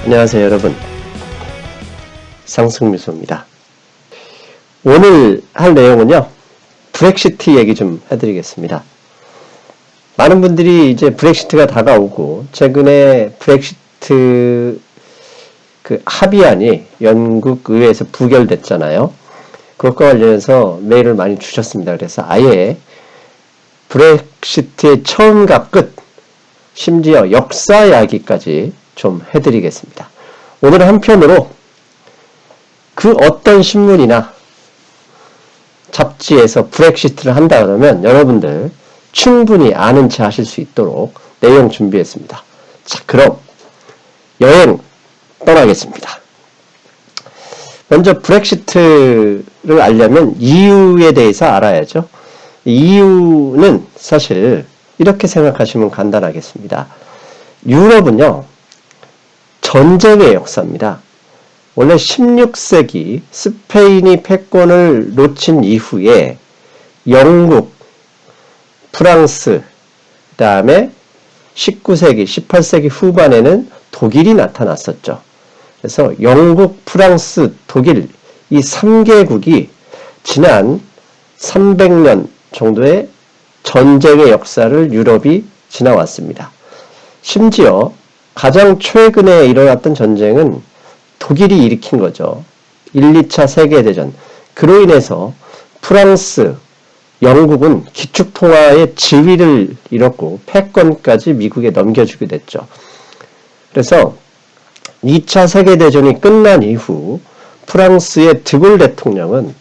안녕하세요 여러분, 상승미소입니다. 오늘 할 내용은요, 브렉시트 얘기 좀 해드리겠습니다. 많은 분들이 이제 브렉시트가 다가오고 최근에 브렉시트 그 합의안이 영국 의회에서 부결됐잖아요. 그것과 관련해서 메일을 많이 주셨습니다. 그래서 아예 브렉시트의 처음과 끝, 심지어 역사 이야기까지 좀 해드리겠습니다. 오늘은 한편으로 그 어떤 신문이나 잡지에서 브렉시트를 한다 그러면 여러분들 충분히 아는 체 하실 수 있도록 내용 준비했습니다. 자, 그럼 여행 떠나겠습니다. 먼저 브렉시트를 알려면 EU에 대해서 알아야죠. EU는 사실 이렇게 생각하시면 간단하겠습니다. 유럽은요, 전쟁의 역사입니다. 원래 16세기 스페인이 패권을 놓친 이후에 영국, 프랑스, 그 다음에 19세기, 18세기 후반에는 독일이 나타났었죠. 그래서 영국, 프랑스, 독일 이 3개국이 지난 300년 정도의 전쟁의 역사를 유럽이 지나왔습니다. 심지어 가장 최근에 일어났던 전쟁은 독일이 일으킨 거죠. 1, 2차 세계대전. 그로 인해서 프랑스, 영국은 기축통화의 지위를 잃었고 패권까지 미국에 넘겨주게 됐죠. 그래서 2차 세계대전이 끝난 이후 프랑스의 드골 대통령은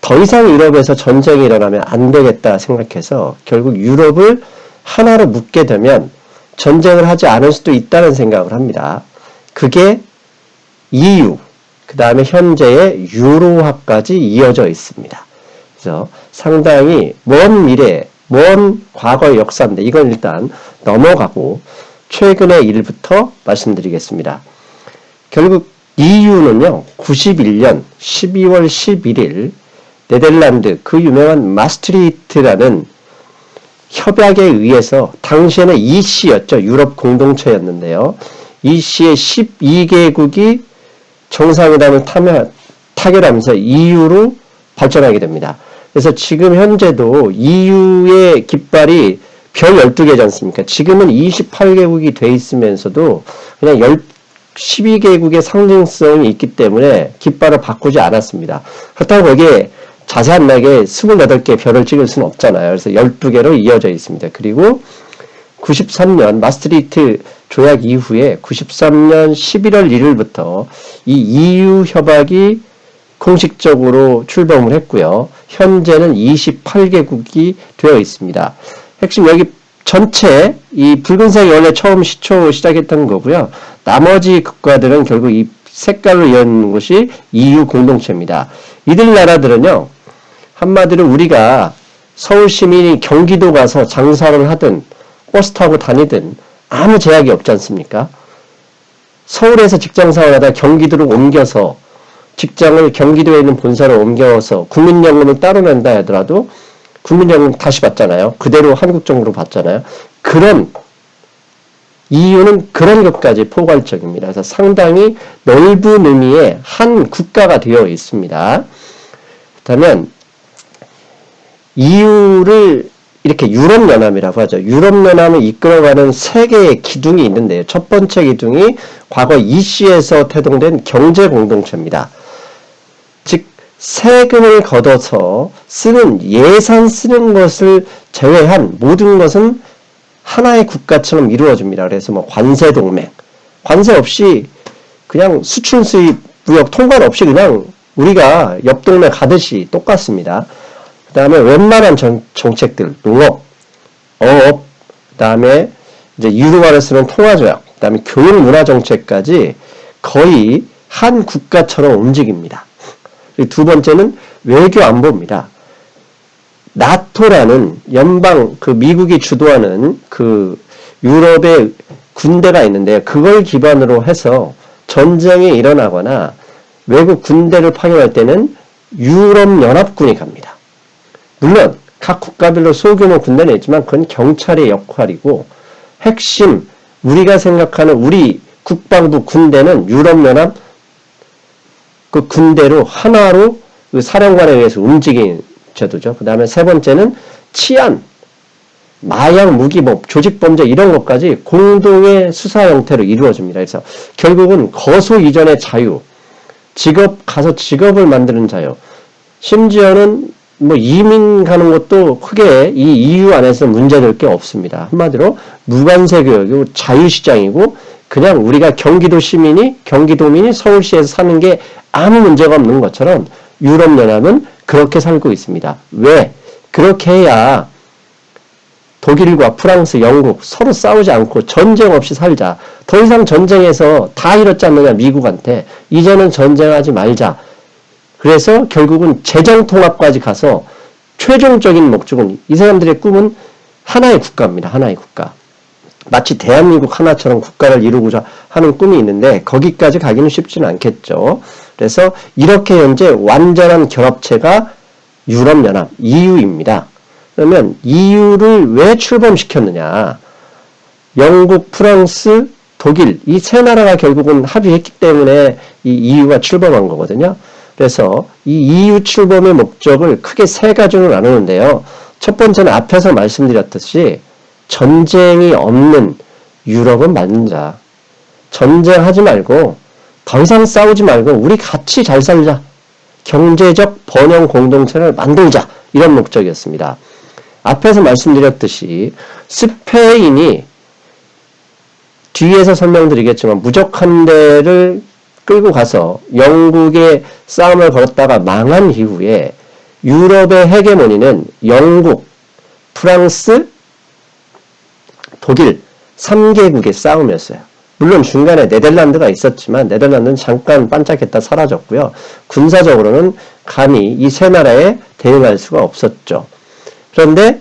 더 이상 유럽에서 전쟁이 일어나면 안 되겠다 생각해서 결국 유럽을 하나로 묶게 되면 전쟁을 하지 않을 수도 있다는 생각을 합니다. 그게 EU, 그 다음에 현재의 유로화까지 이어져 있습니다. 그래서 상당히 먼 미래, 먼 과거의 역사인데 이건 일단 넘어가고 최근의 일부터 말씀드리겠습니다. 결국 EU는요, 91년 12월 11일 네덜란드 그 유명한 마스트리히트라는 협약에 의해서 당시에는 EC였죠. 유럽 공동체였는데요. EC의 12개국이 정상회담을 타결하면서 EU로 발전하게 됩니다. 그래서 지금 현재도 EU의 깃발이 별 12개지 않습니까? 지금은 28개국이 돼 있으면서도 그냥 12개국의 상징성이 있기 때문에 깃발을 바꾸지 않았습니다. 그렇다고 거기에 자세하게 28개 별을 찍을 수는 없잖아요. 그래서 12개로 이어져 있습니다. 그리고 93년 마스트리히트 조약 이후에 93년 11월 1일부터 이 EU 협약이 공식적으로 출범을 했고요. 현재는 28개국이 되어 있습니다. 핵심 여기 전체 이 붉은색이 원래 처음 시작했던 거고요. 나머지 국가들은 결국 이 색깔로 이은 것이 EU 공동체입니다. 이들 나라들은요, 한마디로 우리가 서울 시민이 경기도 가서 장사를 하든 버스 타고 다니든 아무 제약이 없지 않습니까? 서울에서 직장생활을 하다 경기도로 옮겨서 직장을 경기도에 있는 본사로 옮겨서 국민연금을 따로 낸다 하더라도 국민연금 다시 받잖아요. 그대로 한국 정부로 받잖아요. 그런 EU는 그런 것까지 포괄적입니다. 그래서 상당히 넓은 의미의 한 국가가 되어 있습니다. 그렇다면 EU를 이렇게 유럽연합이라고 하죠. 유럽연합을 이끌어가는 세 개의 기둥이 있는데요. 첫 번째 기둥이 과거 EC에서 태동된 경제공동체입니다. 즉 세금을 걷어서 쓰는 예산 쓰는 것을 제외한 모든 것은 하나의 국가처럼 이루어집니다. 그래서 뭐 관세동맹, 관세 없이 그냥 수출 수입 무역 통관 없이 그냥 우리가 옆 동네 가듯이 똑같습니다. 그 다음에 웬만한 정책들, 농업, 어업, 그 다음에 이제 유로화를 쓰는 통화조약, 그 다음에 교육 문화 정책까지 거의 한 국가처럼 움직입니다. 그리고 두 번째는 외교 안보입니다. 나토라는 연방, 그 미국이 주도하는 그 유럽의 군대가 있는데요. 그걸 기반으로 해서 전쟁이 일어나거나 외국 군대를 파견할 때는 유럽연합군이 갑니다. 물론 각 국가별로 소규모 군대는 있지만 그건 경찰의 역할이고 핵심 우리가 생각하는 우리 국방부 군대는 유럽연합 그 군대로 하나로 그 사령관에 의해서 움직인 제도죠. 그 다음에 세 번째는 치안, 마약, 무기법, 조직범죄 이런 것까지 공동의 수사 형태로 이루어집니다. 그래서 결국은 거소 이전의 자유, 가서 직업을 만드는 자유, 심지어는 뭐 이민 가는 것도 크게 이 EU 안에서 문제될 게 없습니다. 한마디로 무관세 교육이고 자유시장이고 그냥 우리가 경기도 시민이 경기도민이 서울시에서 사는 게 아무 문제가 없는 것처럼 유럽연합은 그렇게 살고 있습니다. 왜? 그렇게 해야 독일과 프랑스, 영국 서로 싸우지 않고 전쟁 없이 살자. 더 이상 전쟁에서 다 잃었지 않느냐 미국한테. 이제는 전쟁하지 말자. 그래서 결국은 재정통합까지 가서 최종적인 목적은 이 사람들의 꿈은 하나의 국가입니다. 하나의 국가. 마치 대한민국 하나처럼 국가를 이루고자 하는 꿈이 있는데 거기까지 가기는 쉽지는 않겠죠. 그래서 이렇게 현재 완전한 결합체가 유럽연합, EU입니다. 그러면 EU를 왜 출범시켰느냐. 영국, 프랑스, 독일 이 세 나라가 결국은 합의했기 때문에 이 EU가 출범한 거거든요. 그래서 이 EU 출범의 목적을 크게 세 가지로 나누는데요. 첫 번째는 앞에서 말씀드렸듯이 전쟁이 없는 유럽은 만들자. 전쟁하지 말고 더 이상 싸우지 말고 우리 같이 잘 살자. 경제적 번영 공동체를 만들자. 이런 목적이었습니다. 앞에서 말씀드렸듯이 스페인이 뒤에서 설명드리겠지만 무적함대를 끌고 가서 영국의 싸움을 걸었다가 망한 이후에 유럽의 헤게모니는 영국, 프랑스, 독일 3개국의 싸움이었어요. 물론 중간에 네덜란드가 있었지만 네덜란드는 잠깐 반짝했다 사라졌고요. 군사적으로는 감히 이 세 나라에 대응할 수가 없었죠. 그런데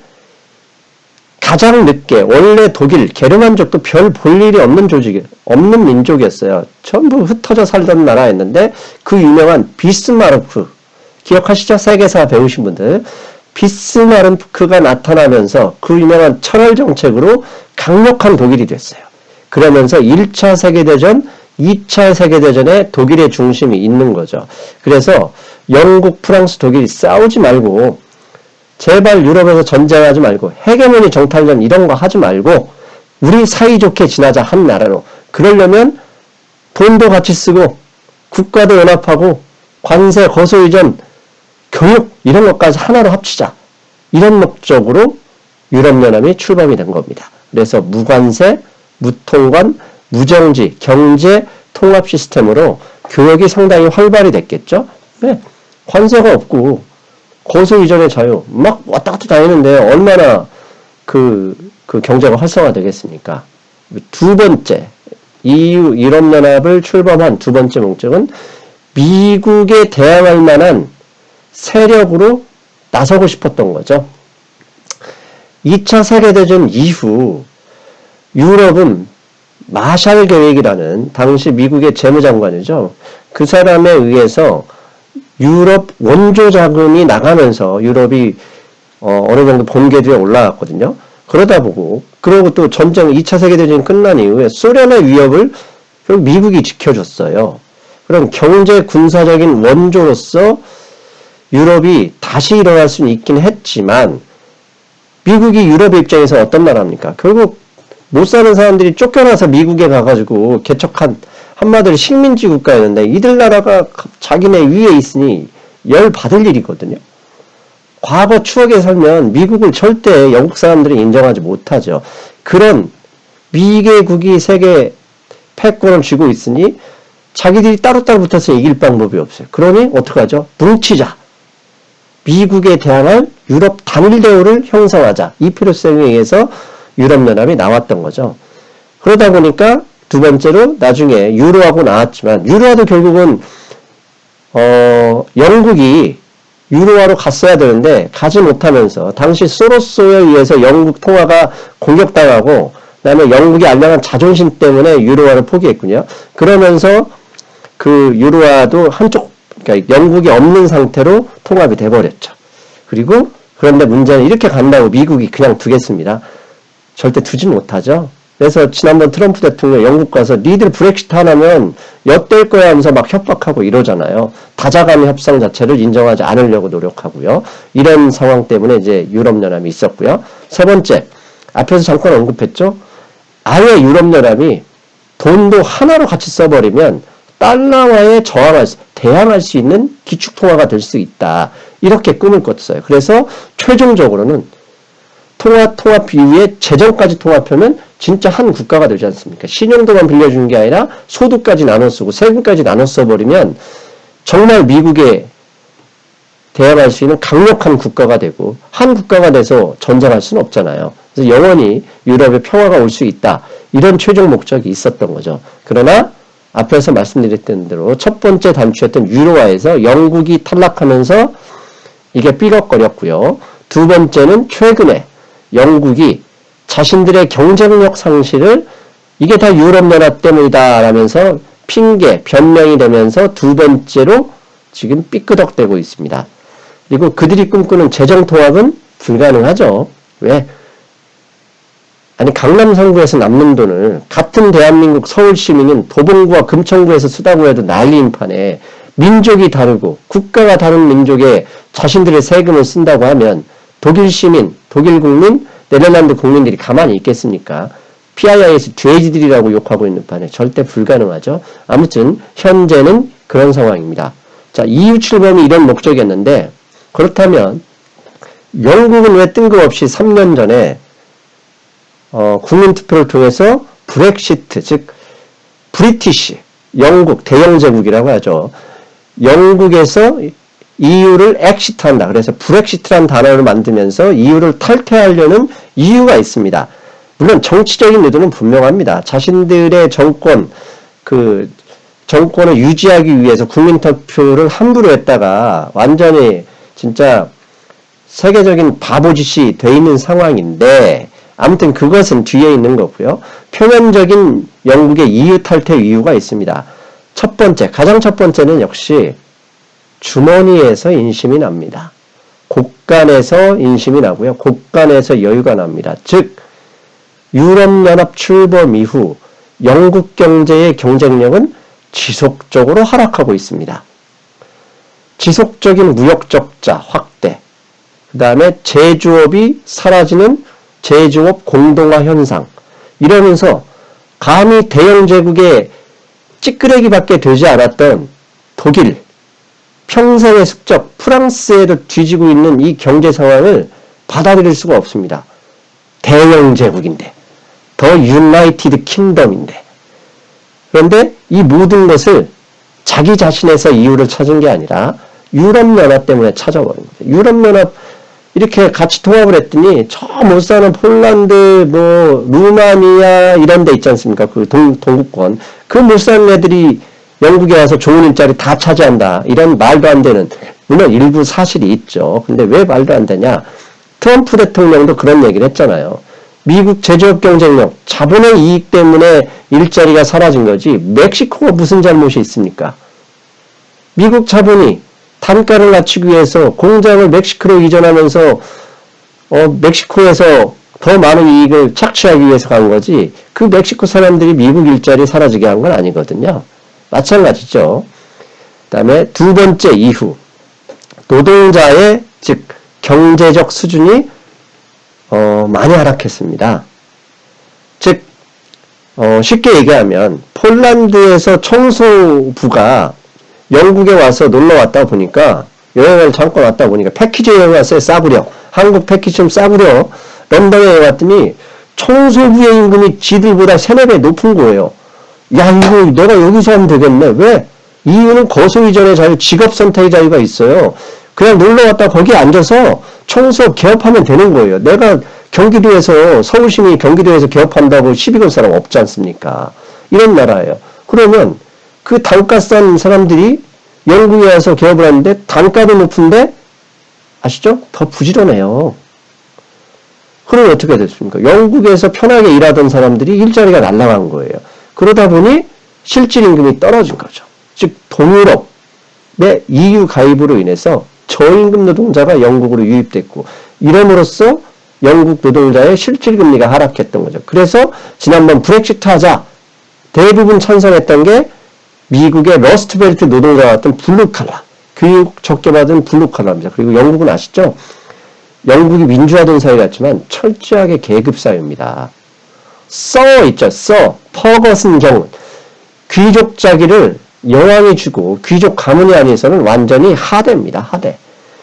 가장 늦게 원래 독일, 게르만족도 별 볼 일이 없는 민족이었어요. 전부 흩어져 살던 나라였는데 그 유명한 비스마르크 기억하시죠? 세계사 배우신 분들. 비스마르크가 나타나면서 그 유명한 철월 정책으로 강력한 독일이 됐어요. 그러면서 1차 세계대전, 2차 세계대전에 독일의 중심이 있는 거죠. 그래서 영국, 프랑스, 독일이 싸우지 말고 제발 유럽에서 전쟁하지 말고 헤게모니 정탈전 이런 거 하지 말고 우리 사이좋게 지나자 한 나라로. 그러려면 돈도 같이 쓰고 국가도 연합하고 관세, 거소이전, 교육 이런 것까지 하나로 합치자. 이런 목적으로 유럽연합이 출범이 된 겁니다. 그래서 무관세, 무통관, 무정지, 경제 통합 시스템으로 교역이 상당히 활발히 됐겠죠. 네. 관세가 없고 거소 이전의 자유 막 왔다 갔다 다니는데 얼마나 그 경제가 활성화되겠습니까? 두 번째 EU 유럽연합을 출범한 두 번째 목적은 미국에 대항할 만한 세력으로 나서고 싶었던 거죠. 2차 세계대전 이후 유럽은 마샬 계획이라는 당시 미국의 재무장관이죠. 그 사람에 의해서 유럽 원조 자금이 나가면서 유럽이 어느 정도 본궤도에 올라갔거든요. 그러고 또 전쟁 2차 세계대전이 끝난 이후에 소련의 위협을 결국 미국이 지켜줬어요. 그럼 경제 군사적인 원조로서 유럽이 다시 일어날 수는 있긴 했지만 미국이 유럽의 입장에서 어떤 나라입니까? 결국 못 사는 사람들이 쫓겨나서 미국에 가가지고 개척한 한마디로 식민지 국가였는데 이들 나라가 자기네 위에 있으니 열 받을 일이거든요. 과거 추억에 살면 미국을 절대 영국 사람들이 인정하지 못하죠. 그런 미개국이 세계 패권을 쥐고 있으니 자기들이 따로따로 붙어서 이길 방법이 없어요. 그러니 어떡하죠? 뭉치자. 미국에 대항할 유럽 단일 대우를 형성하자. 이 필요성에 의해서 유럽연합이 나왔던 거죠. 그러다 보니까 두 번째로 나중에 유로하고 나왔지만 유로화도 결국은 영국이 유로화로 갔어야 되는데 가지 못하면서 당시 소로스에 의해서 영국 통화가 공격당하고 그다음에 영국이 알량한 자존심 때문에 유로화를 포기했군요. 그러면서 그 유로화도 그러니까 영국이 없는 상태로 통합이 돼버렸죠. 그런데 문제는 이렇게 간다고 미국이 그냥 두겠습니다. 절대 두지 못하죠. 그래서 지난번 트럼프 대통령 영국 가서 니들 브렉시트 하나면 엿될 거야 하면서 막 협박하고 이러잖아요. 다자간의 협상 자체를 인정하지 않으려고 노력하고요. 이런 상황 때문에 이제 유럽연합이 있었고요. 세 번째, 앞에서 잠깐 언급했죠. 아예 유럽연합이 돈도 하나로 같이 써버리면 달러화에 대항할 수 있는 기축통화가 될 수 있다. 이렇게 꿈을 꿨어요. 그래서 최종적으로는 통합 이후에 재정까지 통합하면 진짜 한 국가가 되지 않습니까? 신용도만 빌려주는 게 아니라 소득까지 나눠 쓰고 세금까지 나눠 써버리면 정말 미국에 대항할 수 있는 강력한 국가가 되고 한 국가가 돼서 전쟁할 수는 없잖아요. 그래서 영원히 유럽에 평화가 올 수 있다. 이런 최종 목적이 있었던 거죠. 그러나 앞에서 말씀드렸던 대로 첫 번째 단추였던 유로화에서 영국이 탈락하면서 이게 삐걱거렸고요. 두 번째는 최근에 영국이 자신들의 경쟁력 상실을 이게 다 유럽연합 때문이다 라면서 핑계, 변명이 되면서 두 번째로 지금 삐끄덕대고 있습니다. 그리고 그들이 꿈꾸는 재정통합은 불가능하죠. 왜? 아니 강남 성구에서 남는 돈을 같은 대한민국 서울 시민은 도봉구와 금천구에서 쓰다고 해도 난리인 판에 민족이 다르고 국가가 다른 민족에 자신들의 세금을 쓴다고 하면 독일 시민, 독일 국민, 네덜란드 국민들이 가만히 있겠습니까? PII에서 돼지들이라고 욕하고 있는 판에 절대 불가능하죠. 아무튼 현재는 그런 상황입니다. 자, EU 출범이 이런 목적이었는데 그렇다면 영국은 왜 뜬금없이 3년 전에 국민투표를 통해서 브렉시트, 즉 브리티시, 영국, 대영제국이라고 하죠. 영국에서 EU를 엑시트한다. 그래서 브렉시트란 단어를 만들면서 EU를 탈퇴하려는 이유가 있습니다. 물론 정치적인 의도는 분명합니다. 자신들의 정권을 유지하기 위해서 국민투표를 함부로 했다가 완전히 진짜 세계적인 바보짓이 돼 있는 상황인데 아무튼 그것은 뒤에 있는 거고요. 표면적인 영국의 EU 탈퇴 이유가 있습니다. 첫 번째, 가장 첫 번째는 역시 주머니에서 인심이 납니다. 곳간에서 인심이 나고요. 곳간에서 여유가 납니다. 즉 유럽연합 출범 이후 영국 경제의 경쟁력은 지속적으로 하락하고 있습니다. 지속적인 무역 적자 확대, 그 다음에 제조업이 사라지는 제조업 공동화 현상, 이러면서 감히 대영제국의 찌끄레기밖에 되지 않았던 독일, 평생의 숙적 프랑스에도 뒤지고 있는 이 경제 상황을 받아들일 수가 없습니다. 대영제국인데, 더 유나이티드 킹덤인데. 그런데 이 모든 것을 자기 자신에서 이유를 찾은 게 아니라 유럽연합 때문에 찾아버린 거죠. 유럽연합 이렇게 같이 통합을 했더니 저 못 사는 폴란드, 루마니아 이런 데 있지 않습니까? 그 동구권. 그 못 사는 애들이 영국에 와서 좋은 일자리 다 차지한다. 이런 말도 안 되는, 물론 일부 사실이 있죠. 근데 왜 말도 안 되냐? 트럼프 대통령도 그런 얘기를 했잖아요. 미국 제조업 경쟁력, 자본의 이익 때문에 일자리가 사라진 거지 멕시코가 무슨 잘못이 있습니까? 미국 자본이 단가를 낮추기 위해서 공장을 멕시코로 이전하면서 멕시코에서 더 많은 이익을 착취하기 위해서 간 거지 그 멕시코 사람들이 미국 일자리 사라지게 한 건 아니거든요. 마찬가지죠. 그 다음에 두 번째 이후 노동자의 즉 경제적 수준이 많이 하락했습니다. 즉 쉽게 얘기하면 폴란드에서 청소부가 영국에 와서 놀러 왔다 보니까 여행을 잠깐 왔다 보니까 패키지 여행 왔어요. 싸구려. 한국 패키지 좀 싸구려. 런던에 여행 왔더니 청소부의 임금이 지들보다 3-4배 높은 거예요. 야, 이거 내가 여기서 하면 되겠네. 왜? 이유는 거소이전의 자유, 직업선택의 자유가 있어요. 그냥 놀러 왔다 거기에 앉아서 청소 개업하면 되는 거예요. 내가 경기도에서, 서울시민이 경기도에서 개업한다고 시비 걸 사람 없지 않습니까? 이런 나라예요. 그러면 그 단가 싼 사람들이 영국에 와서 개업을 하는데 단가도 높은데 아시죠? 더 부지런해요. 그러면 어떻게 됐습니까? 영국에서 편하게 일하던 사람들이 일자리가 날아간 거예요. 그러다 보니 실질 임금이 떨어진 거죠. 즉 동유럽의 EU 가입으로 인해서 저임금 노동자가 영국으로 유입됐고 이름으로써 영국 노동자의 실질금리가 하락했던 거죠. 그래서 지난번 브렉시트 하자 대부분 찬성했던 게 미국의 러스트벨트 노동자와 같은 블루칼라, 교육 적게 받은 블루칼라입니다. 그리고 영국은 아시죠? 영국이 민주화된 사회 같지만 철저하게 계급사회입니다. 있죠. 퍼거슨 경우 귀족 자기를 여왕이 주고 귀족 가문이 아니어서는 완전히 하대입니다. 하대.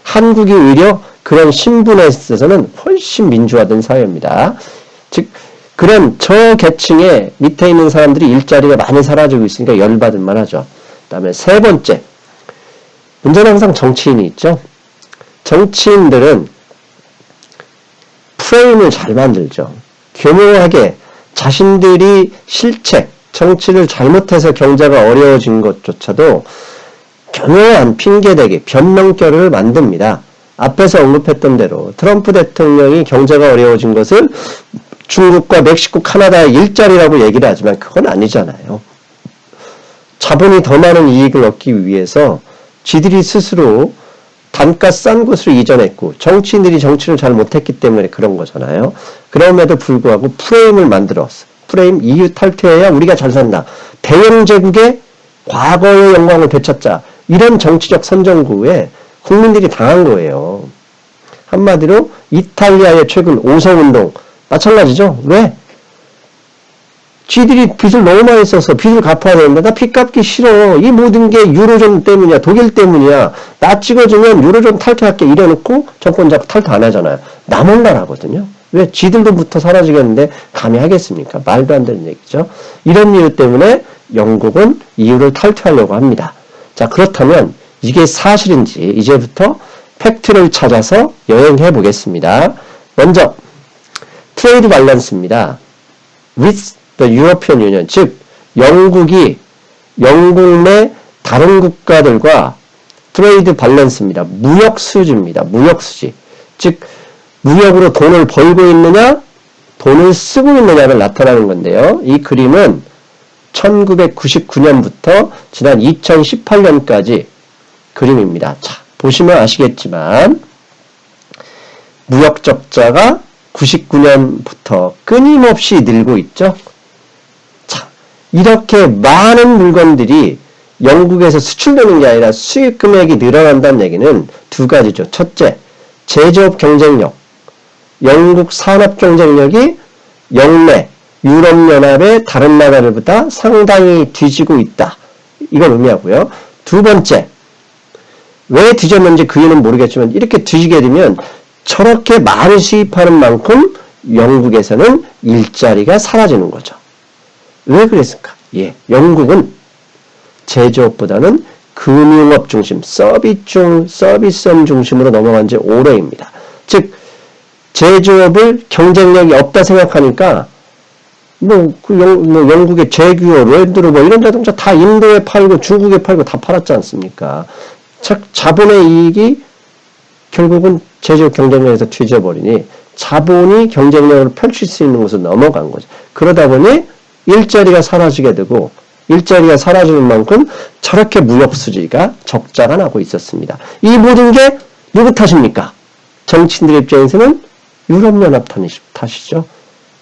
한국이 오히려 그런 신분에 있어서는 훨씬 민주화된 사회입니다. 즉 그런 저계층의 밑에 있는 사람들이 일자리가 많이 사라지고 있으니까 열받을 만하죠. 그 다음에 세 번째, 문제는 항상 정치인이 있죠. 정치인들은 프레임을 잘 만들죠. 교묘하게 자신들이 실책, 정치를 잘못해서 경제가 어려워진 것조차도 교묘한 핑계대기, 변명거리를 만듭니다. 앞에서 언급했던 대로 트럼프 대통령이 경제가 어려워진 것을 중국과 멕시코, 카나다의 일자리라고 얘기를 하지만 그건 아니잖아요. 자본이 더 많은 이익을 얻기 위해서 지들이 스스로 단가 싼 곳으로 이전했고 정치인들이 정치를 잘 못했기 때문에 그런 거잖아요. 그럼에도 불구하고 프레임을 만들었어. 프레임, EU 탈퇴해야 우리가 잘 산다. 대영 제국의 과거의 영광을 되찾자. 이런 정치적 선전구에 국민들이 당한 거예요. 한마디로 이탈리아의 최근 오성운동 마찬가지죠. 왜? 쥐들이 빚을 너무 많이 써서 빚을 갚아야 되는데 나 빚 갚기 싫어. 이 모든 게 유로존 때문이야. 독일 때문이야. 나 찍어주면 유로존 탈퇴할게 이래놓고 정권 잡고 탈퇴 안 하잖아요. 남은 나라거든요. 왜? 쥐들도부터 사라지겠는데 감히 하겠습니까? 말도 안 되는 얘기죠. 이런 이유 때문에 영국은 EU를 탈퇴하려고 합니다. 자, 그렇다면 이게 사실인지 이제부터 팩트를 찾아서 여행해 보겠습니다. 먼저 트레이드 밸런스입니다. with the European Union, 즉 영국이 영국 내 다른 국가들과 트레이드 밸런스입니다. 무역 수지입니다. 무역 수지. 즉 무역으로 돈을 벌고 있느냐 돈을 쓰고 있느냐를 나타나는 건데요. 이 그림은 1999년부터 지난 2018년까지 그림입니다. 자, 보시면 아시겠지만 무역 적자가 99년부터 끊임없이 늘고 있죠. 자, 이렇게 많은 물건들이 영국에서 수출되는 게 아니라 수입 금액이 늘어난다는 얘기는 두 가지죠. 첫째, 제조업 경쟁력. 영국 산업 경쟁력이 영내, 유럽연합의 다른 나라들보다 상당히 뒤지고 있다. 이걸 의미하고요. 두 번째, 왜 뒤졌는지 그 이유는 모르겠지만 이렇게 뒤지게 되면 저렇게 많이 수입하는 만큼 영국에서는 일자리가 사라지는 거죠. 왜 그랬을까? 예, 영국은 제조업보다는 금융업 중심, 서비스업 중심으로 넘어간 지 오래입니다. 즉, 제조업을 경쟁력이 없다 생각하니까 영국의 제규어, 랜드로버 이런 자동차 다 인도에 팔고 중국에 팔고 다 팔았지 않습니까? 즉 자본의 이익이 결국은 제조업 경쟁력에서 뒤져버리니 자본이 경쟁력을 펼칠 수 있는 곳으로 넘어간 거죠. 그러다 보니 일자리가 사라지게 되고 일자리가 사라지는 만큼 저렇게 무역 수지가 적자가 나고 있었습니다. 이 모든 게 누구 탓입니까? 정치인들 입장에서는 유럽연합 탓이죠.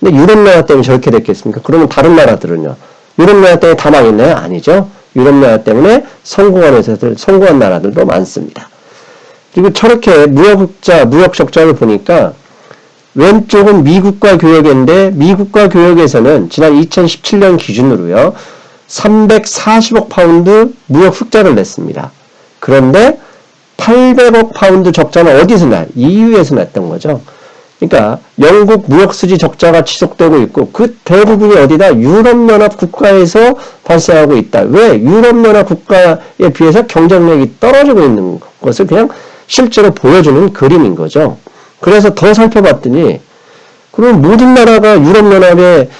근데 유럽연합 때문에 저렇게 됐겠습니까? 그러면 다른 나라들은요? 유럽연합 때문에 다 망했나요? 아니죠. 유럽연합 때문에 성공한 나라들도 많습니다. 그리고 저렇게 무역 적자를 보니까 왼쪽은 미국과 교역인데 미국과 교역에서는 지난 2017년 기준으로요. 340억 파운드 무역 흑자를 냈습니다. 그런데 800억 파운드 적자는 어디서 나요? EU에서 났던 거죠. 그러니까 영국 무역수지 적자가 지속되고 있고 그 대부분이 어디다? 유럽연합 국가에서 발생하고 있다. 왜? 유럽연합 국가에 비해서 경쟁력이 떨어지고 있는 것을 그냥 실제로 보여주는 그림인 거죠. 그래서 더 살펴봤더니 그럼 모든 나라가 유럽연합에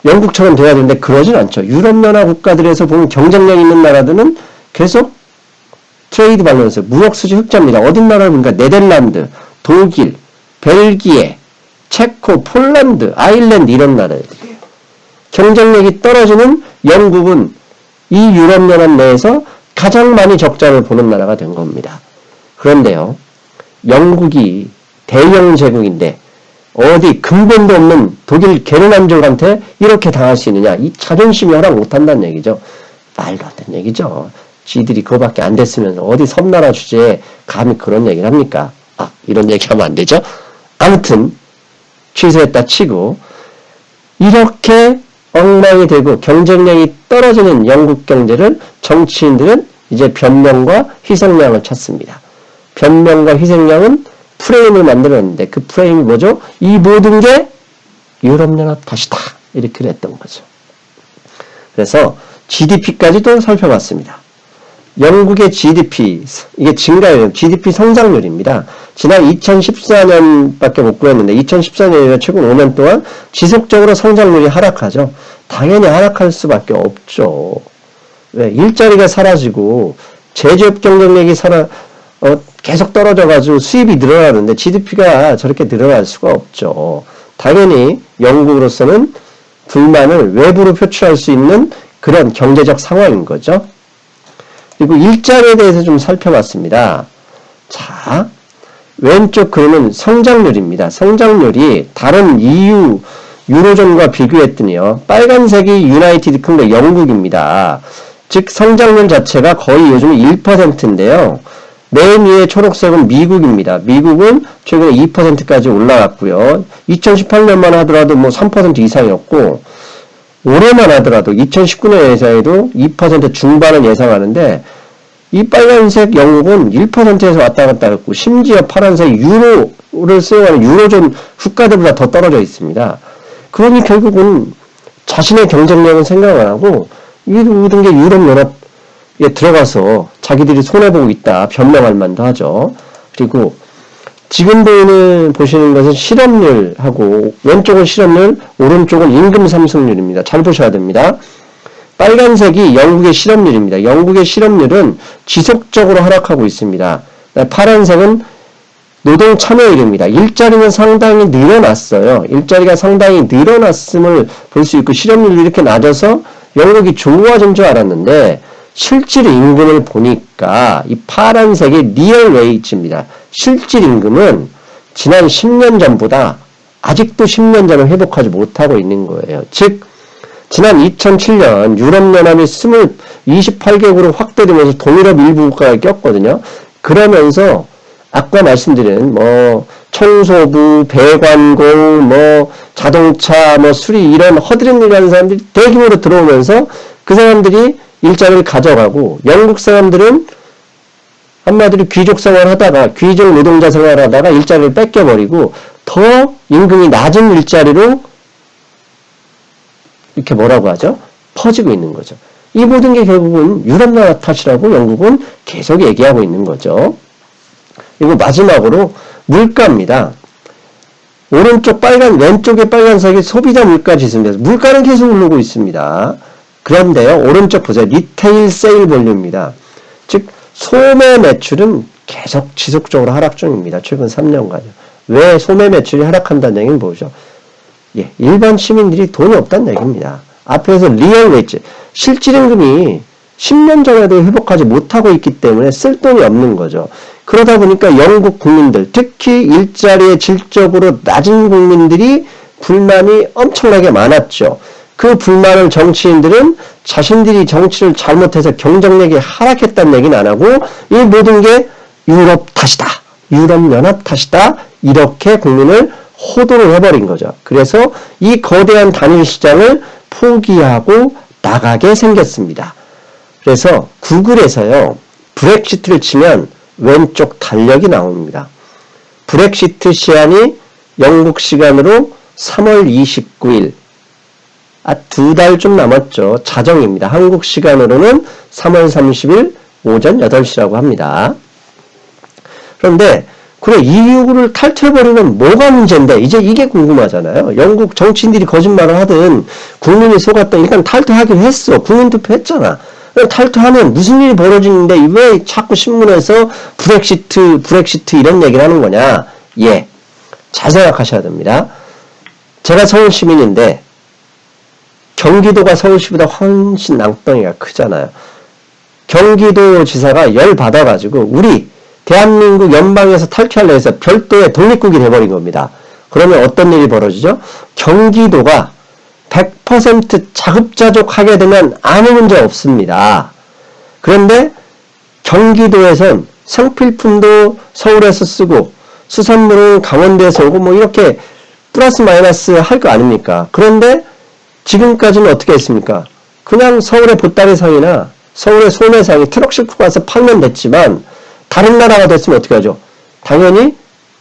영국처럼 돼야 되는데 그러진 않죠. 유럽연합 국가들에서 보면 경쟁력 있는 나라들은 계속 트레이드 밸런스, 무역수지 흑자입니다. 어딘 나라를 보니까 네덜란드, 독일, 벨기에, 체코, 폴란드, 아일랜드 이런 나라들이에요. 경쟁력이 떨어지는 영국은 이 유럽연합 내에서 가장 많이 적자를 보는 나라가 된 겁니다. 그런데요. 영국이 대영 제국인데 어디 근본도 없는 독일 게르만족한테 이렇게 당할 수 있느냐. 이 자존심이 허락 못한다는 얘기죠. 말도 안 되는 얘기죠. 지들이 그거밖에 안 됐으면 어디 섬나라 주제에 감히 그런 얘기를 합니까? 아, 이런 얘기하면 안 되죠. 아무튼 취소했다 치고 이렇게 엉망이 되고 경쟁력이 떨어지는 영국 경제를 정치인들은 이제 변명과 희생양을 찾습니다. 변명과 희생양은 프레임을 만들었는데 그 프레임이 뭐죠? 이 모든 게 유럽연합 탓이다. 이렇게 했던 거죠. 그래서 GDP까지도 살펴봤습니다. 영국의 GDP, 이게 증가율, GDP 성장률입니다. 지난 2014년밖에 못 구했는데 2014년이나 최근 5년 동안 지속적으로 성장률이 하락하죠. 당연히 하락할 수밖에 없죠. 왜? 일자리가 사라지고 제조업 경쟁력이 계속 떨어져가지고 수입이 늘어나는데 GDP가 저렇게 늘어날 수가 없죠. 당연히 영국으로서는 불만을 외부로 표출할 수 있는 그런 경제적 상황인 거죠. 그리고 일자리에 대해서 좀 살펴봤습니다. 자, 왼쪽 그림은 성장률입니다. 성장률이 다른 EU, 유로존과 비교했더니요. 빨간색이 유나이티드 킹덤 영국입니다. 즉 성장률 자체가 거의 요즘 1%인데요. 맨 위에 초록색은 미국입니다. 미국은 최근에 2%까지 올라갔고요. 2018년만 하더라도 뭐 3% 이상이었고 올해만 하더라도 2019년 예상에도 2% 중반은 예상하는데 이 빨간색 영국은 1%에서 왔다 갔다 했고 심지어 파란색 유로를 수용하는 유로존 국가들보다 더 떨어져 있습니다. 그러니 결국은 자신의 경쟁력은 생각 안 하고 이 모든 게 유럽연합에 들어가서 자기들이 손해보고 있다 변명할 만도 하죠. 그리고 지금 보시는 것은 실업률하고 왼쪽은 실업률, 오른쪽은 임금 상승률입니다. 잘 보셔야 됩니다. 빨간색이 영국의 실업률입니다. 영국의 실업률은 지속적으로 하락하고 있습니다. 파란색은 노동 참여율입니다. 일자리는 상당히 늘어났어요. 일자리가 상당히 늘어났음을 볼 수 있고 실업률이 이렇게 낮아서 영국이 좋아진 줄 알았는데 실질 임금을 보니까 이 파란색이 리얼 웨이지입니다. 실질 임금은 지난 10년 전보다 아직도 10년 전을 회복하지 못하고 있는 거예요. 즉 지난 2007년 유럽연합이 28개국으로 확대되면서 동유럽 일부 국가가 꼈거든요. 그러면서 아까 말씀드린 청소부, 배관공, 자동차, 수리 이런 허드렛 일하는 사람들이 대규모로 들어오면서 그 사람들이 일자리를 가져가고 영국 사람들은 한마디로 귀족 생활하다가 귀족 노동자 생활하다가 일자리를 뺏겨버리고 더 임금이 낮은 일자리로 이렇게 뭐라고 하죠? 퍼지고 있는 거죠. 이 모든 게 결국은 유럽연합 탓이라고 영국은 계속 얘기하고 있는 거죠. 그리고 마지막으로 물가입니다. 오른쪽 왼쪽에 빨간색이 소비자 물가 지수입니다. 물가는 계속 오르고 있습니다. 그런데요, 오른쪽 보세요. 리테일 세일 볼륨입니다. 즉, 소매 매출은 계속 지속적으로 하락 중입니다. 최근 3년간요. 왜 소매 매출이 하락한다는 얘기는 뭐죠? 예, 일반 시민들이 돈이 없다는 얘기입니다. 앞에서 리얼 웨이지, 실질임금이 10년 전에도 회복하지 못하고 있기 때문에 쓸 돈이 없는 거죠. 그러다 보니까 영국 국민들, 특히 일자리의 질적으로 낮은 국민들이 불만이 엄청나게 많았죠. 그 불만을 정치인들은 자신들이 정치를 잘못해서 경쟁력이 하락했다는 얘기는 안 하고 이 모든 게 유럽 탓이다. 유럽연합 탓이다. 이렇게 국민을 호도를 해버린 거죠. 그래서 이 거대한 단일 시장을 포기하고 나가게 생겼습니다. 그래서 구글에서요. 브렉시트를 치면 왼쪽 달력이 나옵니다. 브렉시트 시한이 영국 시간으로 3월 29일 2달 좀 남았죠. 자정입니다. 한국 시간으로는 3월 30일 오전 8시라고 합니다. 그런데 그래 EU를 탈퇴해버리면 뭐가 문제인데 이제 이게 궁금하잖아요. 영국 정치인들이 거짓말을 하든 국민이 속았든 일단 탈퇴하기로 했어. 국민투표 했잖아. 탈퇴하면 무슨 일이 벌어지는데 왜 자꾸 신문에서 브렉시트 이런 얘기를 하는 거냐. 예, 잘 생각하셔야 됩니다. 제가 서울 시민인데 경기도가 서울시보다 훨씬 낭떠러지가 크잖아요. 경기도 지사가 열받아가지고 우리 대한민국 연방에서 탈퇴하려 해서 별도의 독립국이 돼버린 겁니다. 그러면 어떤 일이 벌어지죠? 경기도가 100% 자급자족하게 되면 아무 문제 없습니다. 그런데 경기도에선 생필품도 서울에서 쓰고 수산물은 강원도에서 오고 뭐 이렇게 플러스 마이너스 할 거 아닙니까? 그런데 지금까지는 어떻게 했습니까? 그냥 서울의 보따리상이나 서울의 소매상이 트럭 싣고 가서 팔면 됐지만 다른 나라가 됐으면 어떻게 하죠? 당연히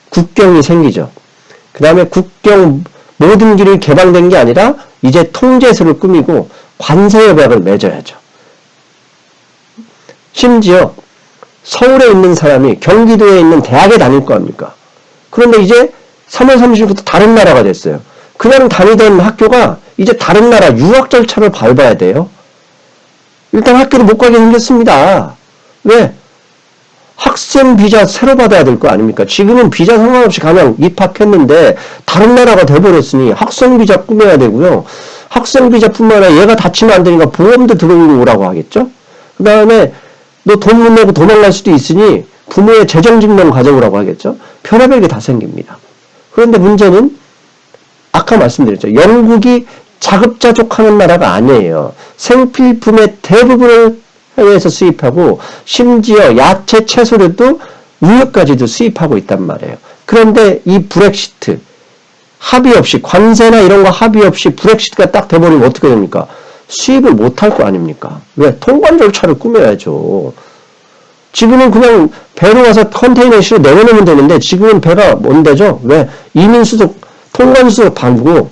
국경이 생기죠. 그 다음에 국경 모든 길이 개방된 게 아니라 이제 통제소를 꾸미고 관세 협약을 맺어야죠. 심지어 서울에 있는 사람이 경기도에 있는 대학에 다닐 거 아닙니까? 그런데 이제 3월 30일부터 다른 나라가 됐어요. 그냥 다니던 학교가 이제 다른 나라 유학 절차를 밟아야 돼요. 일단 학교를 못 가게 생겼습니다. 왜? 학생 비자 새로 받아야 될 거 아닙니까? 지금은 비자 상관없이 그냥 입학했는데 다른 나라가 돼버렸으니 학생 비자 꾸며야 되고요. 학생 비자뿐만 아니라 얘가 다치면 안 되니까 보험도 들어오고 오라고 하겠죠? 그 다음에 너 돈 못 내고 도망갈 수도 있으니 부모의 재정증명 가져오라고 하겠죠? 별의별 게 다 생깁니다. 그런데 문제는 아까 말씀드렸죠. 영국이 자급자족하는 나라가 아니에요. 생필품의 대부분을 해외에서 수입하고 심지어 야채, 채소류도 우유까지도 수입하고 있단 말이에요. 그런데 이 브렉시트 합의 없이 관세나 이런 거 합의 없이 브렉시트가 딱 돼버리면 어떻게 됩니까? 수입을 못할 거 아닙니까? 왜? 통관 절차를 꾸며야죠. 지금은 그냥 배로 가서 컨테이너 실어 내려놓으면 되는데 지금은 배가 뭔데죠? 왜? 이민수속, 통관수속 받고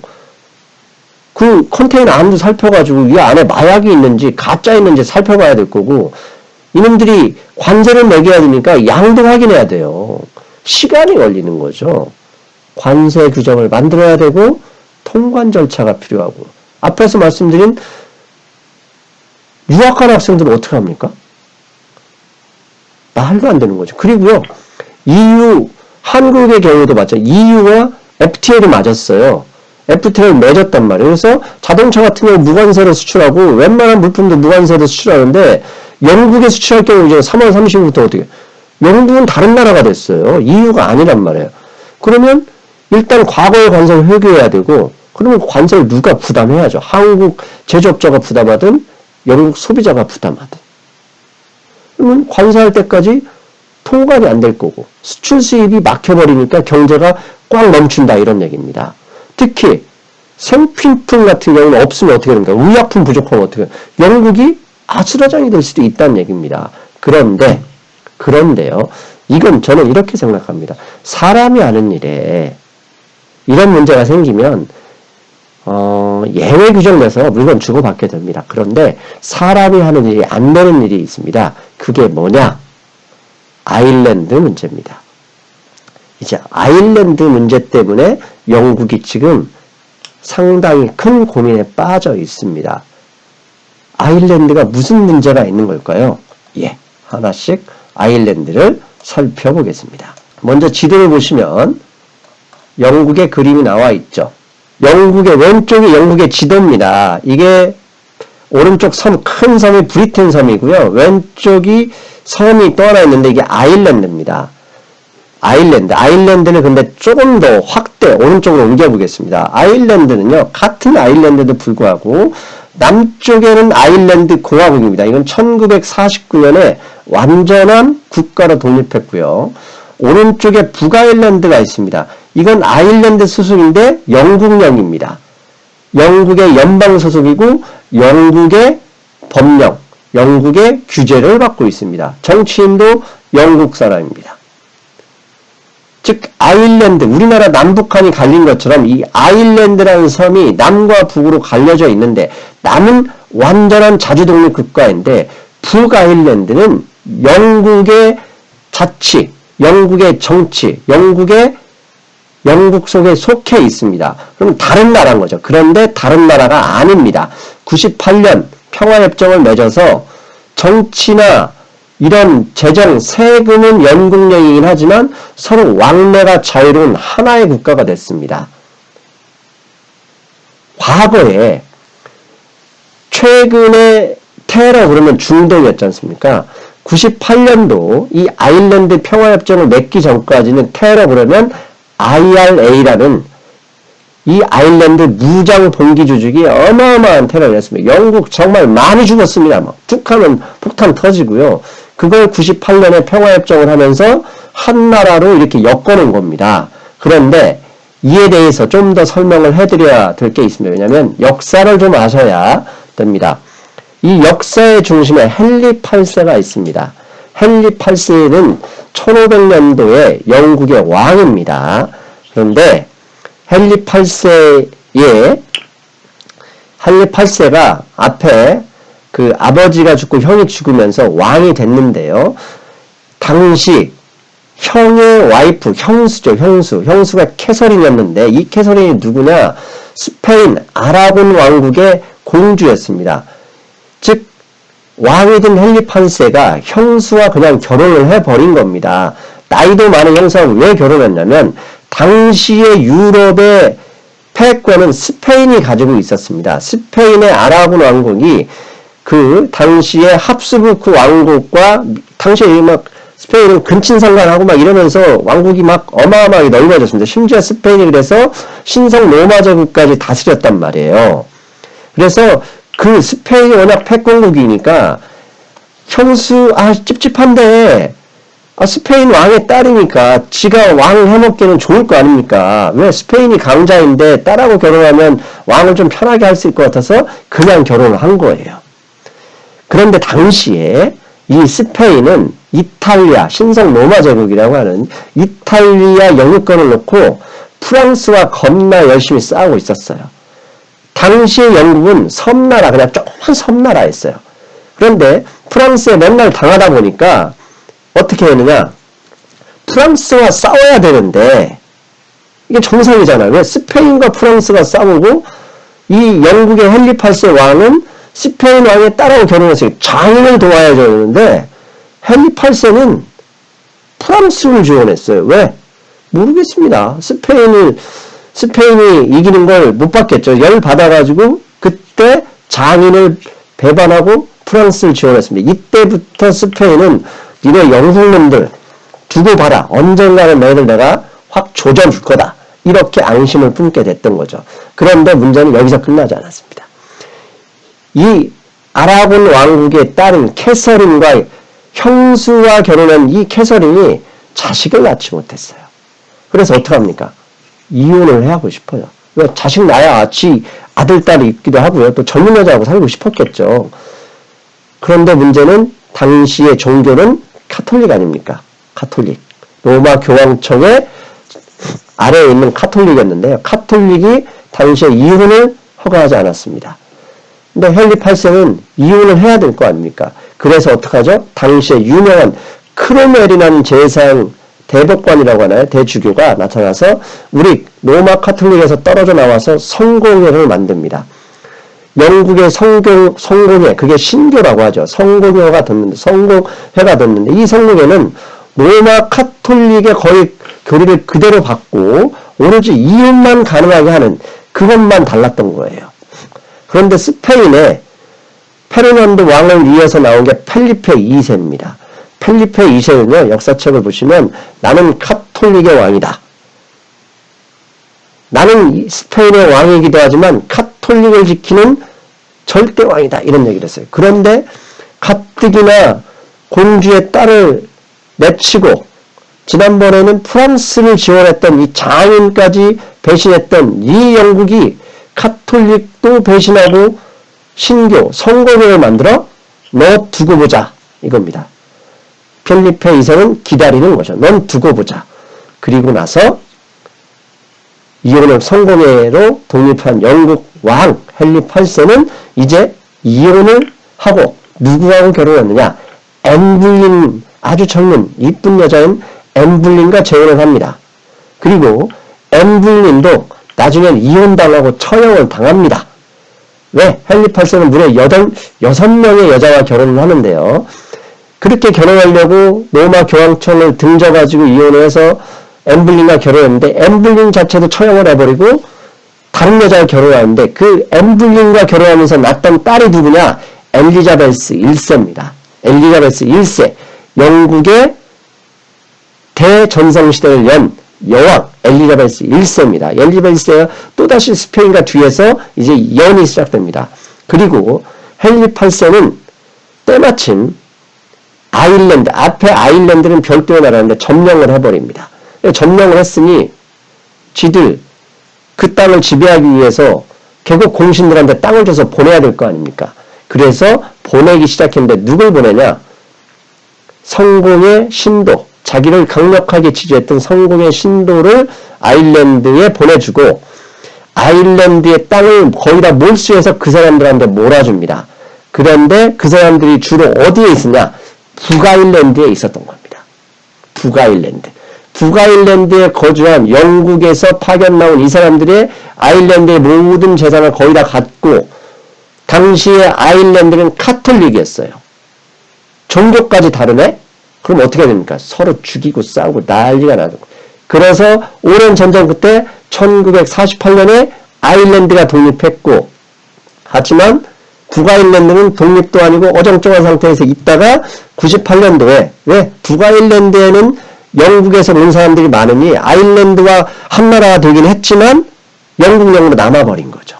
그 컨테이너 안도 살펴가지고 이 안에 마약이 있는지 가짜 있는지 살펴봐야 될 거고 이놈들이 관세를 매겨야 되니까 양도 확인해야 돼요. 시간이 걸리는 거죠. 관세 규정을 만들어야 되고 통관 절차가 필요하고 앞에서 말씀드린 유학한 학생들은 어떻게 합니까? 말도 안 되는 거죠. 그리고요. EU, 한국의 경우도 마찬가지. EU와 FTA를 맞았어요. FTA를 맺었단 말이에요. 그래서 자동차 같은 경우 무관세로 수출하고 웬만한 물품도 무관세로 수출하는데 영국에 수출할 경우 이제 3월 30일부터 어떻게 영국은 다른 나라가 됐어요. EU가 아니란 말이에요. 그러면 일단 과거의 관세를 회귀해야 되고 그러면 관세를 누가 부담해야죠. 한국 제조업자가 부담하든 영국 소비자가 부담하든. 그러면 관세할 때까지 통관이 안 될 거고 수출 수입이 막혀버리니까 경제가 꽉 멈춘다 이런 얘기입니다. 특히 생필품 같은 경우는 없으면 어떻게 됩니까? 의약품 부족하면 어떻게 됩니까? 영국이 아수라장이 될 수도 있다는 얘기입니다. 그런데요. 이건 저는 이렇게 생각합니다. 사람이 하는 일에 이런 문제가 생기면 예외 규정 내서 물건 주고받게 됩니다. 그런데 사람이 하는 일이 안 되는 일이 있습니다. 그게 뭐냐? 아일랜드 문제입니다. 이제 아일랜드 문제 때문에 영국이 지금 상당히 큰 고민에 빠져 있습니다. 아일랜드가 무슨 문제가 있는 걸까요? 하나씩 아일랜드를 살펴보겠습니다. 먼저 지도를 보시면 영국의 그림이 나와 있죠. 영국의 왼쪽이 영국의 지도입니다. 이게 오른쪽 섬, 큰 섬이 브리튼 섬이고요. 왼쪽이 섬이 또 하나 있는데 이게 아일랜드입니다. 아일랜드를 근데 조금 더 확대, 오른쪽으로 옮겨보겠습니다. 아일랜드는요, 같은 아일랜드도 불구하고 남쪽에는 아일랜드 공화국입니다. 이건 1949년에 완전한 국가로 독립했고요. 오른쪽에 북아일랜드가 있습니다. 이건 아일랜드 소속인데 영국령입니다. 영국의 연방 소속이고 영국의 법령, 영국의 규제를 받고 있습니다. 정치인도 영국 사람입니다. 즉 아일랜드, 우리나라 남북한이 갈린 것처럼 이 아일랜드라는 섬이 남과 북으로 갈려져 있는데 남은 완전한 자주독립 국가인데 북아일랜드는 영국의 자치, 영국의 정치, 영국 속에 속해 있습니다. 그럼 다른 나라인 거죠. 그런데 다른 나라가 아닙니다. 98년 평화협정을 맺어서 정치나 이런 재정, 세금은 영국령이긴 하지만 서로 왕래가 자유로운 하나의 국가가 됐습니다. 과거에 최근에 테러 그러면 중동이었지 않습니까? 98년도 이 아일랜드 평화협정을 맺기 전까지는 테러 그러면 IRA라는 이 아일랜드 무장 봉기 조직이 어마어마한 테러를 했습니다. 영국 정말 많이 죽었습니다. 막 툭 하면 폭탄 터지고요. 그걸 98년에 평화협정을 하면서 한 나라로 이렇게 엮어놓은 겁니다. 그런데 이에 대해서 좀 더 설명을 해드려야 될 게 있습니다. 왜냐하면 역사를 좀 아셔야 됩니다. 이 역사의 중심에 헨리 8세가 있습니다. 헨리 8세는 1500년도에 영국의 왕입니다. 그런데 헨리 8세가 앞에 그 아버지가 죽고 형이 죽으면서 왕이 됐는데요. 당시 형의 와이프, 형수가 캐서린이었는데 이 캐서린이 누구냐? 스페인 아라곤 왕국의 공주였습니다. 즉 왕이 된 헨리 8세가 형수와 그냥 결혼을 해버린 겁니다. 나이도 많은 형수와 왜 결혼했냐면 당시의 유럽의 패권은 스페인이 가지고 있었습니다. 스페인의 아라곤 왕국이 그 당시에 합스부르크 왕국과 당시에 막 스페인은 근친상간하고 막 이러면서 왕국이 막 어마어마하게 넓어졌습니다. 심지어 스페인이 그래서 신성 로마 제국까지 다스렸단 말이에요. 그래서 그 스페인이 워낙 패권국이니까 형수 찝찝한데 스페인 왕의 딸이니까 지가 왕을 해먹기는 좋을 거 아닙니까? 왜 스페인이 강자인데 딸하고 결혼하면 왕을 좀 편하게 할 수 있을 것 같아서 그냥 결혼을 한 거예요. 그런데 당시에 이 스페인은 이탈리아, 신성 로마 제국이라고 하는 이탈리아 영유권을 놓고 프랑스와 겁나 열심히 싸우고 있었어요. 당시의 영국은 섬나라, 그냥 조그만 섬나라였어요. 그런데 프랑스에 맨날 당하다 보니까 어떻게 했느냐? 프랑스와 싸워야 되는데 이게 정상이잖아요. 왜 스페인과 프랑스가 싸우고 이 영국의 헨리 8세 왕은 스페인 왕의 딸하고 결혼해서 장인을 도와야 되는데 헨리 8세는 프랑스를 지원했어요. 왜? 모르겠습니다. 스페인이 이기는 걸 못 봤겠죠. 열 받아가지고 그때 장인을 배반하고 프랑스를 지원했습니다. 이때부터 스페인은 니네 영국놈들 두고 봐라. 언젠가는 너희들 내가 확 조져줄 거다. 이렇게 앙심을 품게 됐던 거죠. 그런데 문제는 여기서 끝나지 않았습니다. 이 아라곤 왕국의 딸인 캐서린과 형수와 결혼한 이 캐서린이 자식을 낳지 못했어요. 그래서 어떡합니까? 이혼을 하고 싶어요. 왜? 자식 낳아야 지 아들, 딸이 있기도 하고요. 또 젊은 여자하고 살고 싶었겠죠. 그런데 문제는 당시의 종교는 카톨릭 아닙니까? 카톨릭. 로마 교황청의 아래에 있는 카톨릭이었는데요. 카톨릭이 당시에 이혼을 허가하지 않았습니다. 근데 헨리 8세는 이혼을 해야 될 거 아닙니까? 그래서 어떡하죠? 당시에 유명한 크로멜이라는 제사장 대법관이라고 하나요? 대주교가 나타나서 우리 로마 카톨릭에서 떨어져 나와서 성공회를 만듭니다. 영국의 성공회, 그게 신교라고 하죠. 성공회가 됐는데 이 성공회는 로마 카톨릭의 거의 교리를 그대로 받고 오로지 이혼만 가능하게 하는 그것만 달랐던 거예요. 그런데 스페인의 페르난도 왕을 이어서 나온 게 펠리페 2세입니다. 펠리페 2세는요, 역사책을 보시면 나는 카톨릭의 왕이다. 나는 스페인의 왕이기도 하지만 카톨릭을 지키는 절대 왕이다. 이런 얘기를 했어요. 그런데 가뜩이나 공주의 딸을 내치고 지난번에는 프랑스를 지원했던 이 장인까지 배신했던 이 영국이 카톨릭도 배신하고 신교, 성공회를 만들어 너 두고 보자 이겁니다. 펠리페 2세는 기다리는 거죠. 넌 두고 보자. 그리고 나서 이혼을 성공회로 독립한 영국 왕 헨리 8세는 이제 이혼을 하고 누구하고 결혼했느냐? 앤블린, 아주 젊은 이쁜 여자인 앤블린과 재혼을 합니다. 그리고 앤블린도 나중엔 이혼당하고 처형을 당합니다. 왜? 헨리 8세는 무려 6명의 여자와 결혼을 하는데요. 그렇게 결혼하려고 로마 교황청을 등져가지고 이혼을 해서 엠블린과 결혼했는데 엠블린 자체도 처형을 해버리고 다른 여자와 결혼하는데 그 엠블린과 결혼하면서 낳았던 딸이 누구냐? 엘리자베스 1세입니다. 엘리자베스 1세. 영국의 대전성시대를 연 여왕 엘리자베스 1세입니다. 엘리자베스 1세가 또다시 스페인과 뒤에서 이제 연이 시작됩니다. 그리고 헨리 8세는 때마침 아일랜드, 앞에 아일랜드는 별도의 나라인데 점령을 해버립니다. 점령을 했으니 지들 그 땅을 지배하기 위해서 결국 공신들한테 땅을 줘서 보내야 될 거 아닙니까? 그래서 보내기 시작했는데 누굴 보내냐? 성공의 신도, 자기를 강력하게 지지했던 성공의 신도를 아일랜드에 보내주고 아일랜드의 땅을 거의 다 몰수해서 그 사람들한테 몰아줍니다. 그런데 그 사람들이 주로 어디에 있었냐? 북아일랜드에 있었던 겁니다. 북아일랜드. 북아일랜드에 거주한 영국에서 파견 나온 이 사람들의 아일랜드의 모든 재산을 거의 다 갖고 당시에 아일랜드는 카톨릭이었어요. 종교까지 다르네? 그럼 어떻게 됩니까? 서로 죽이고 싸우고 난리가 나는 거예요. 그래서 오랜 전쟁 끝에 1948년에 아일랜드가 독립했고 하지만 북아일랜드는 독립도 아니고 어정쩡한 상태에서 있다가 98년도에 왜? 북아일랜드에는 영국에서 온 사람들이 많으니 아일랜드와 한나라가 되긴 했지만 영국령으로 남아버린 거죠.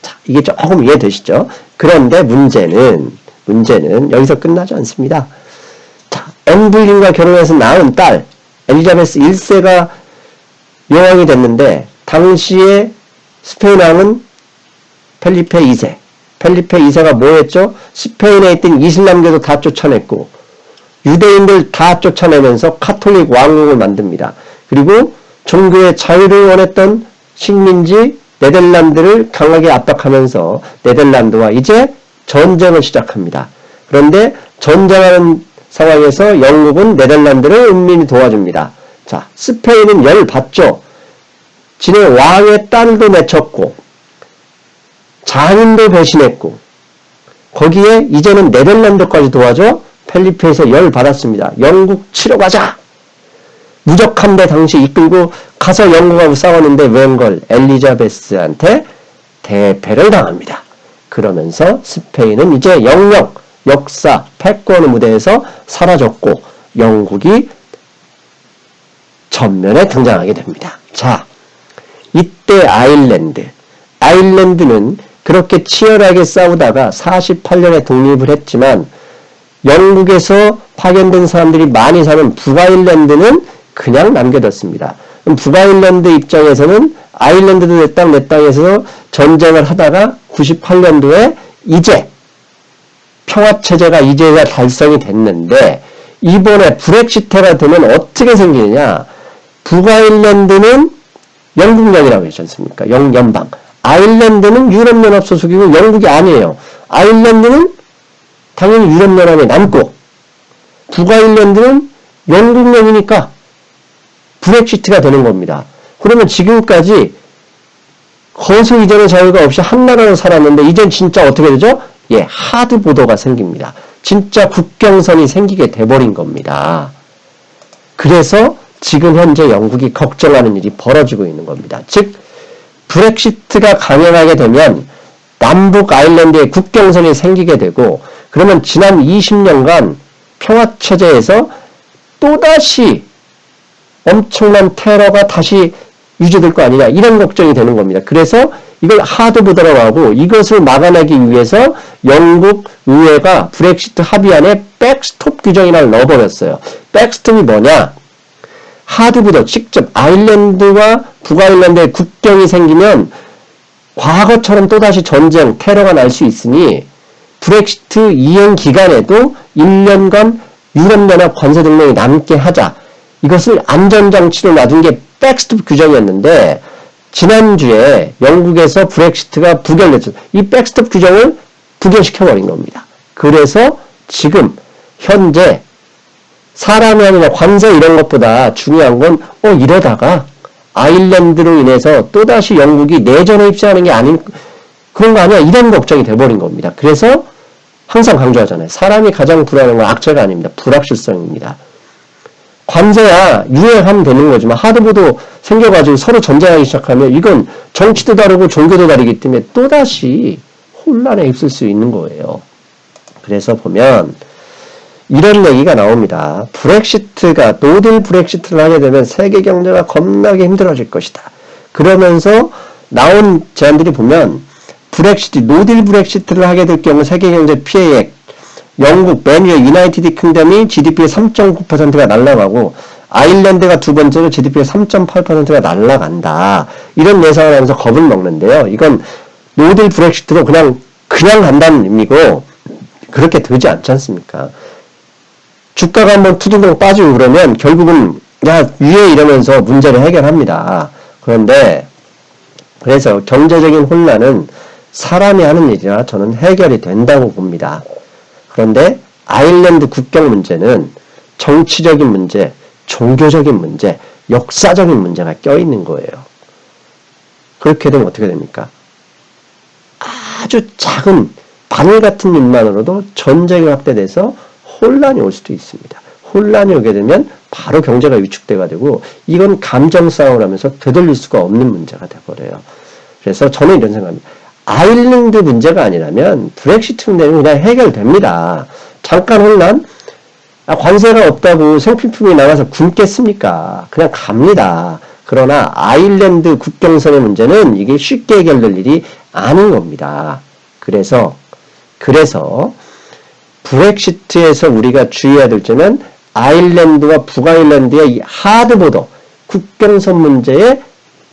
자, 이게 조금 이해되시죠? 그런데 문제는 여기서 끝나지 않습니다. 자, 앤 불린과 결혼해서 낳은 딸 엘리자베스 1세가 여왕이 됐는데 당시에 스페인 왕은 펠리페 2세. 펠리페 2세가 뭐 했죠? 스페인에 있던 이슬람교도 다 쫓아냈고 유대인들 다 쫓아내면서 카톨릭 왕국을 만듭니다. 그리고 종교의 자유를 원했던 식민지 네덜란드를 강하게 압박하면서 네덜란드와 이제 전쟁을 시작합니다. 그런데 전쟁하는 상황에서 영국은 네덜란드를 은밀히 도와줍니다. 자, 스페인은 열 받죠. 지네 왕의 딸도 내쳤고 장인도 배신했고 거기에 이제는 네덜란드까지 도와줘 펠리페에서 열 받았습니다. 영국 치러 가자. 무적함대 당시 이끌고 가서 영국하고 싸웠는데 웬걸 엘리자베스한테 대패를 당합니다. 그러면서 스페인은 이제 영영 역사 패권의 무대에서 사라졌고 영국이 전면에 등장하게 됩니다. 자, 이때 아일랜드는 그렇게 치열하게 싸우다가 48년에 독립을 했지만 영국에서 파견된 사람들이 많이 사는 북아일랜드는 그냥 남겨뒀습니다. 북아일랜드 입장에서는 아일랜드도 내 땅에서 전쟁을 하다가 98년도에 이제 평화체제가 이제야 달성이 됐는데 이번에 브렉시트가 되면 어떻게 생기느냐. 북아일랜드는 영국령이라고 했지 않습니까? 영연방. 아일랜드는 유럽연합 소속이고 영국이 아니에요. 아일랜드는 당연히 유럽연합에 남고 북아일랜드는 영국령이니까 브렉시트가 되는 겁니다. 그러면 지금까지 거수 이전의 자유가 없이 한나라로 살았는데 이젠 진짜 어떻게 되죠? 예, 하드보더가 생깁니다. 진짜 국경선이 생기게 돼버린 겁니다. 그래서 지금 현재 영국이 걱정하는 일이 벌어지고 있는 겁니다. 즉 브렉시트가 강행하게 되면 남북 아일랜드의 국경선이 생기게 되고 그러면 지난 20년간 평화체제에서 또다시 엄청난 테러가 다시 유지될 거 아니냐 이런 걱정이 되는 겁니다. 그래서 이걸 하드보더라고 하고 이것을 막아내기 위해서 영국 의회가 브렉시트 합의안에 백스톱 규정이라는 걸 넣어버렸어요. 백스톱이 뭐냐? 하드보더 직접 아일랜드와 북아일랜드의 국경이 생기면 과거처럼 또다시 전쟁, 테러가 날 수 있으니 브렉시트 이행 기간에도 1년간 유럽연합 관세 동맹이 남게 하자. 이것을 안전장치로 놔둔 게 백스톱 규정이었는데 지난주에 영국에서 브렉시트가 부결됐죠. 이 백스톱 규정을 부결시켜버린 겁니다. 그래서 지금 현재 사람이 아니라 관세 이런 것보다 중요한 건 이러다가 아일랜드로 인해서 또다시 영국이 내전에 입장하는 게 아닌 그런 거 아니야 이런 걱정이 돼버린 겁니다. 그래서 항상 강조하잖아요. 사람이 가장 불안한 건 악재가 아닙니다. 불확실성입니다. 관세야 유행하면 되는 거지만 하드보도 생겨가지고 서로 전쟁하기 시작하면 이건 정치도 다르고 종교도 다르기 때문에 또다시 혼란에 휩쓸 수 있는 거예요. 그래서 보면 이런 얘기가 나옵니다. 브렉시트가 노딜 브렉시트를 하게 되면 세계 경제가 겁나게 힘들어질 것이다. 그러면서 나온 제안들이 보면 브렉시트, 노딜 브렉시트를 하게 될 경우 세계 경제 피해액, 영국, 맨유, 유나이티드 킹덤이 GDP의 3.9%가 날아가고 아일랜드가 두 번째로 GDP의 3.8%가 날아간다. 이런 예상을 하면서 겁을 먹는데요. 이건 노딜 브렉시트로 그냥 간다는 의미고 그렇게 되지 않지 않습니까? 주가가 한번 투두둥 빠지고 그러면 결국은 야 위에 이러면서 문제를 해결합니다. 그런데 그래서 경제적인 혼란은 사람이 하는 일이라 저는 해결이 된다고 봅니다. 그런데 아일랜드 국경 문제는 정치적인 문제, 종교적인 문제, 역사적인 문제가 껴있는 거예요. 그렇게 되면 어떻게 됩니까? 아주 작은 바늘 같은 일만으로도 전쟁이 확대돼서 혼란이 올 수도 있습니다. 혼란이 오게 되면 바로 경제가 위축돼가 되고 이건 감정 싸움을 하면서 되돌릴 수가 없는 문제가 돼버려요. 그래서 저는 이런 생각합니다. 아일랜드 문제가 아니라면 브렉시트 문제는 그냥 해결됩니다. 잠깐 혼란? 관세가 없다고 생필품이 나가서 굶겠습니까? 그냥 갑니다. 그러나 아일랜드 국경선의 문제는 이게 쉽게 해결될 일이 아닌 겁니다. 그래서 브렉시트에서 우리가 주의해야 될 점은 아일랜드와 북아일랜드의 이 하드보더 국경선 문제에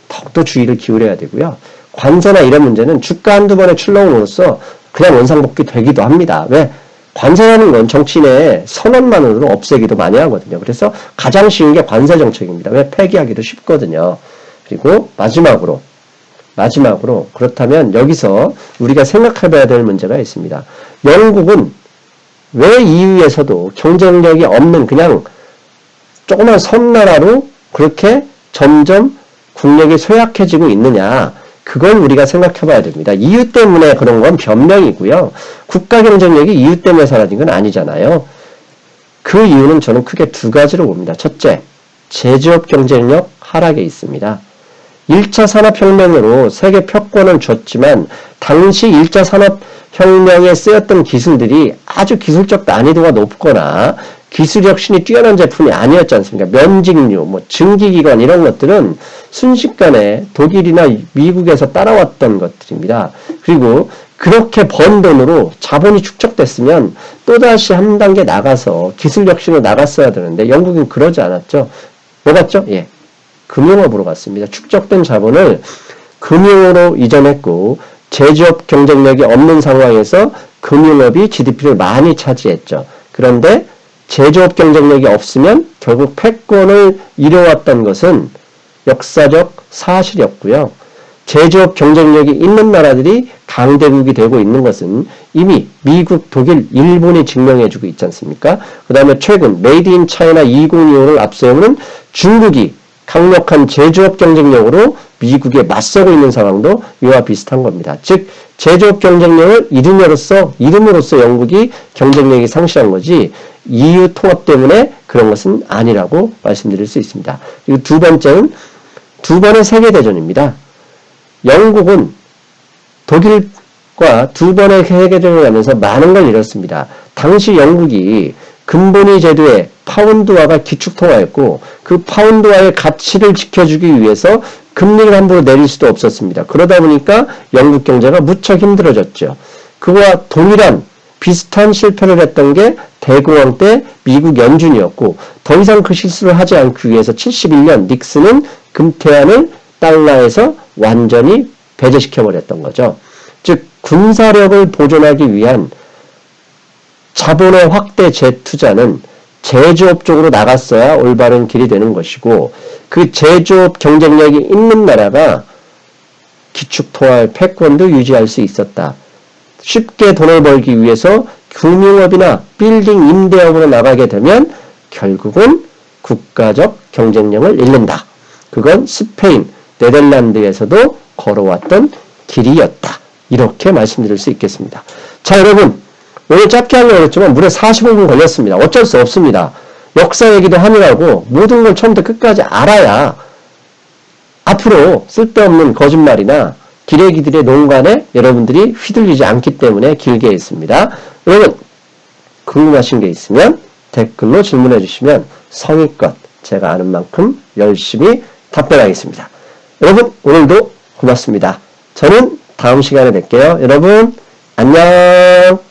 더욱더 주의를 기울여야 되고요. 관세나 이런 문제는 주가 한두 번의 출렁으로써 그냥 원상복귀 되기도 합니다. 왜? 관세라는 건 정치인의 선언만으로도 없애기도 많이 하거든요. 그래서 가장 쉬운 게 관세 정책입니다. 왜? 폐기하기도 쉽거든요. 그리고 마지막으로 그렇다면 여기서 우리가 생각해봐야 될 문제가 있습니다. 영국은 왜 EU에서도 경쟁력이 없는 그냥 조그만 섬나라로 그렇게 점점 국력이 쇠약해지고 있느냐. 그걸 우리가 생각해봐야 됩니다. EU 때문에 그런 건 변명이고요. 국가 경쟁력이 EU 때문에 사라진 건 아니잖아요. 그 이유는 저는 크게 두 가지로 봅니다. 첫째, 제조업 경쟁력 하락에 있습니다. 1차 산업혁명으로 세계 패권을 줬지만 당시 1차 산업혁명에 쓰였던 기술들이 아주 기술적 난이도가 높거나 기술 혁신이 뛰어난 제품이 아니었지 않습니까? 면직류, 증기기관 이런 것들은 순식간에 독일이나 미국에서 따라왔던 것들입니다. 그리고 그렇게 번 돈으로 자본이 축적됐으면 또다시 한 단계 나가서 기술 혁신으로 나갔어야 되는데 영국은 그러지 않았죠. 뭐 갔죠? 예. 금융업으로 갔습니다. 축적된 자본을 금융으로 이전했고 제조업 경쟁력이 없는 상황에서 금융업이 GDP를 많이 차지했죠. 그런데 제조업 경쟁력이 없으면 결국 패권을 이뤄왔던 것은 역사적 사실이었고요. 제조업 경쟁력이 있는 나라들이 강대국이 되고 있는 것은 이미 미국, 독일, 일본이 증명해주고 있지 않습니까? 그 다음에 최근 메이드 인 차이나 2025를 앞세우는 중국이 강력한 제조업 경쟁력으로 미국에 맞서고 있는 상황도 이와 비슷한 겁니다. 즉 제조업 경쟁력을 이름으로써 영국이 경쟁력이 상실한 거지 EU 통합 때문에 그런 것은 아니라고 말씀드릴 수 있습니다. 그리고 두 번째는 두 번의 세계대전입니다. 영국은 독일과 두 번의 세계대전을 하면서 많은 걸 잃었습니다. 당시 영국이 금본위 제도에 파운드화가 기축통화였고 그 파운드화의 가치를 지켜주기 위해서 금리를 함부로 내릴 수도 없었습니다. 그러다 보니까 영국 경제가 무척 힘들어졌죠. 그와 동일한 비슷한 실패를 했던 게 대공황 때 미국 연준이었고 더 이상 그 실수를 하지 않기 위해서 71년 닉슨은 금태환을 달러에서 완전히 배제시켜버렸던 거죠. 즉 군사력을 보존하기 위한 자본의 확대 재투자는 제조업 쪽으로 나갔어야 올바른 길이 되는 것이고 그 제조업 경쟁력이 있는 나라가 기축통화의 패권도 유지할 수 있었다. 쉽게 돈을 벌기 위해서 금융업이나 빌딩 임대업으로 나가게 되면 결국은 국가적 경쟁력을 잃는다. 그건 스페인, 네덜란드에서도 걸어왔던 길이었다. 이렇게 말씀드릴 수 있겠습니다. 자, 여러분 오늘 짧게 하려고 했지만 무려 45분 걸렸습니다. 어쩔 수 없습니다. 역사 얘기도 하느라고 모든 걸 처음부터 끝까지 알아야 앞으로 쓸데없는 거짓말이나 기레기들의 농간에 여러분들이 휘둘리지 않기 때문에 길게 했습니다. 여러분 궁금하신 게 있으면 댓글로 질문해 주시면 성의껏 제가 아는 만큼 열심히 답변하겠습니다. 여러분 오늘도 고맙습니다. 저는 다음 시간에 뵐게요. 여러분 안녕.